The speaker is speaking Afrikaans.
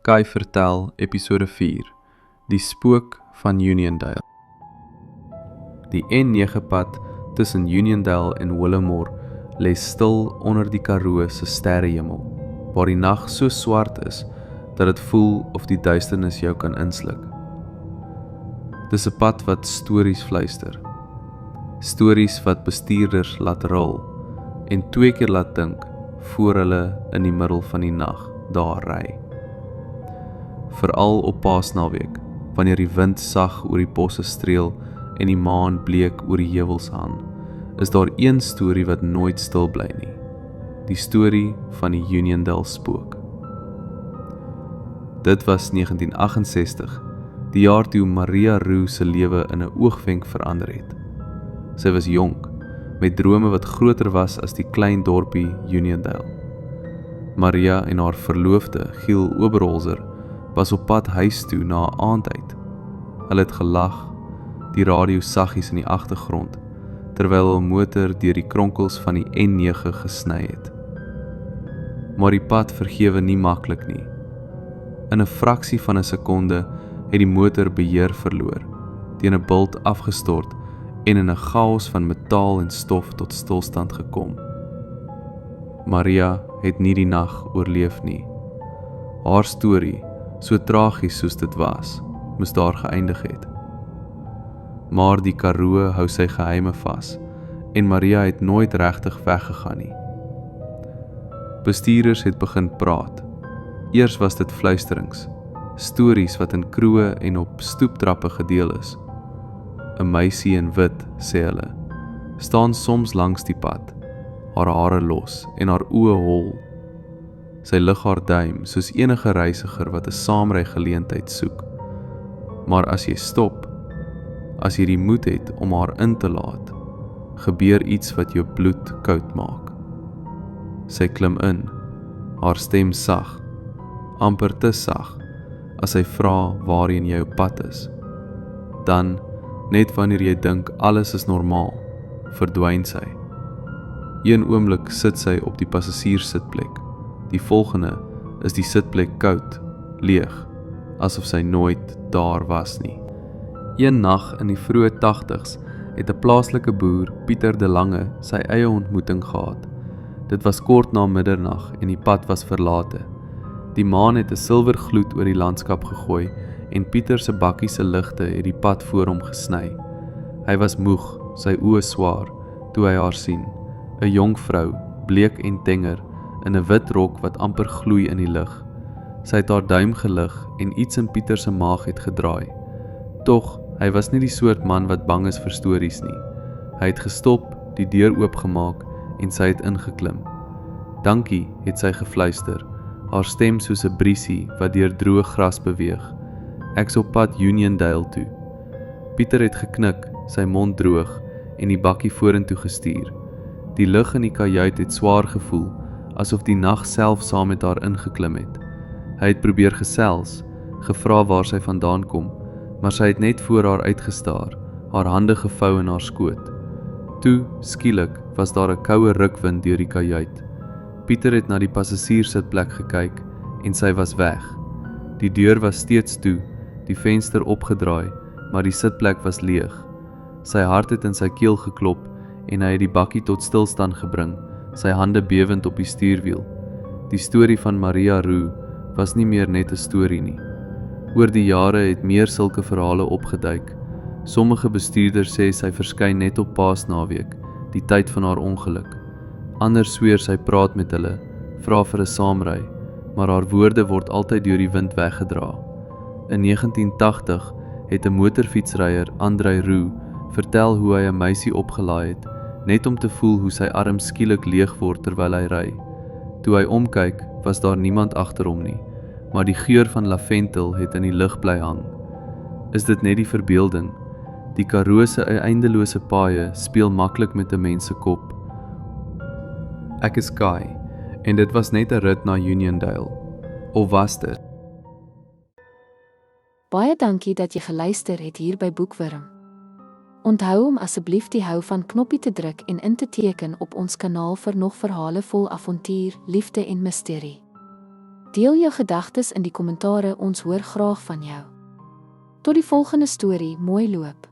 Kai vertel, episode 4, Die spook van Uniondale. Die N9-pad tussen Uniondale en Willemore lê stil onder die Karoo se sterrehemel, waar die nag so swart is, dat het voel of die duisternis jou kan insluk. Dis 'n pad wat stories fluister. Stories wat bestuurders laat rol, en 2 keer laat dink, voor hulle in die middel van die nag daar ry. Veral op Paasnaweek, wanneer die wind sag oor die bosse streel en die maan bleek oor die heuwels hang, is daar een storie wat nooit stil bly nie. Die storie van die Uniondale spook. Dit was 1968, die jaar toe Maria Roo se lewe in 'n oogwenk verander het. Sy was jonk, met drome wat groter was as die klein dorpie Uniondale. Maria en haar verloofde, Giel Oberholzer, was op pad huis toe na 'n aandtyd. Hulle het gelag, die radio saggies in die agtergrond, terwyl hul motor deur die kronkels van die N9 gesny het. Maar die pad vergewe nie maklik nie. In 'n fraksie van 'n sekonde het die motor beheer verloor, teen 'n bult afgestort en in 'n chaos van metaal en stof tot stilstand gekom. Maria het nie die nag oorleef nie. Haar storie, so tragies soos dit was, moes daar geëindig het. Maar die Karoo hou sy geheime vas, en Maria het nooit regtig weggegaan nie. Bestuurders het begin praat. Eers was dit fluisterings, stories wat in kroë en op stoeptrappe gedeel is. 'n Meisie in wit, sê hulle, staan soms langs die pad, haar hare los en haar oë hol. Sy lig haar duim soos enige reisiger wat 'n saamry geleentheid soek. Maar as jy stop, as jy die moed het om haar in te laat, gebeur iets wat jou bloed koud maak. Sy klim in, haar stem sag, amper te sag, as sy vra waarheen jy op pad is. Dan, net wanneer jy dink alles is normaal, verdwyn sy. Een oomblik sit sy op die passasierssitplek. Die volgende is die sitplek koud, leeg, asof sy nooit daar was nie. Een nag in die vroeë 80's het 'n plaaslike boer, Pieter de Lange, sy eie ontmoeting gehad. Dit was kort na middernag en die pad was verlate. Die maan het 'n silwergloed oor die landskap gegooi en Pieter se bakkie se ligte het die pad voor hom gesny. Hy was moeg, sy oë swaar, toe hy haar sien. 'n Jong vrou, bleek en tenger, in 'n wit rok wat amper gloei in die lig. Sy het haar duim gelig en iets in Pieter se maag het gedraai. Tog, hy was nie die soort man wat bang is vir stories nie. Hy het gestop, die deur oopgemaak en sy het ingeklim. Dankie, het sy gefluister, haar stem soos 'n briesie wat deur droë gras beweeg. Ek's op pad Uniondale toe. Pieter het geknik, sy mond droog en die bakkie vorentoe gestuur. Die lug in die kajuit het swaar gevoel, asof die nag self saam met haar ingeklim het. Hy het probeer gesels, gevra waar sy vandaan kom, maar sy het net voor haar uitgestaar, haar hande gevou in haar skoot. Toe, skielik, was daar 'n koue rukwind deur die kajuit. Pieter het na die passasierssitplek gekyk en sy was weg. Die deur was steeds toe, die venster opgedraai, maar die sitplek was leeg. Sy hart het in sy keel geklop en hy het die bakkie tot stilstand gebring, sy hande bewend op die stuurwiel. Die storie van Maria Roo was nie meer net 'n storie nie. Oor die jare het meer sulke verhale opgeduik. Sommige bestuurders sê sy verskyn net op Paasnaweek, die tyd van haar ongeluk. Ander sweer sy praat met hulle, vra vir 'n saamry, maar haar woorde word altyd deur die wind weggedra. In 1980 het 'n motorfietsryer, Andrei Roo, vertel hoe hy 'n meisie opgelaai het, net om te voel hoe sy arm skielik leeg word terwyl hy ry. Toe hy omkyk, was daar niemand agter hom nie, maar die geur van laventel het in die lug bly hang. Is dit net die verbeelding? Die Karoo se eindelose paaie speel maklik met 'n mens se kop. Ek is Kai, en dit was net 'n rit na Uniondale. Of was dit? Baie dankie dat jy geluister het hier by Boekwurm. Onthou om asseblief die hou van knoppie te druk en in te teken op ons kanaal vir nog verhale vol avontuur, liefde en misterie. Deel jou gedagtes in die kommentare, ons hoor graag van jou. Tot die volgende storie, mooi loop.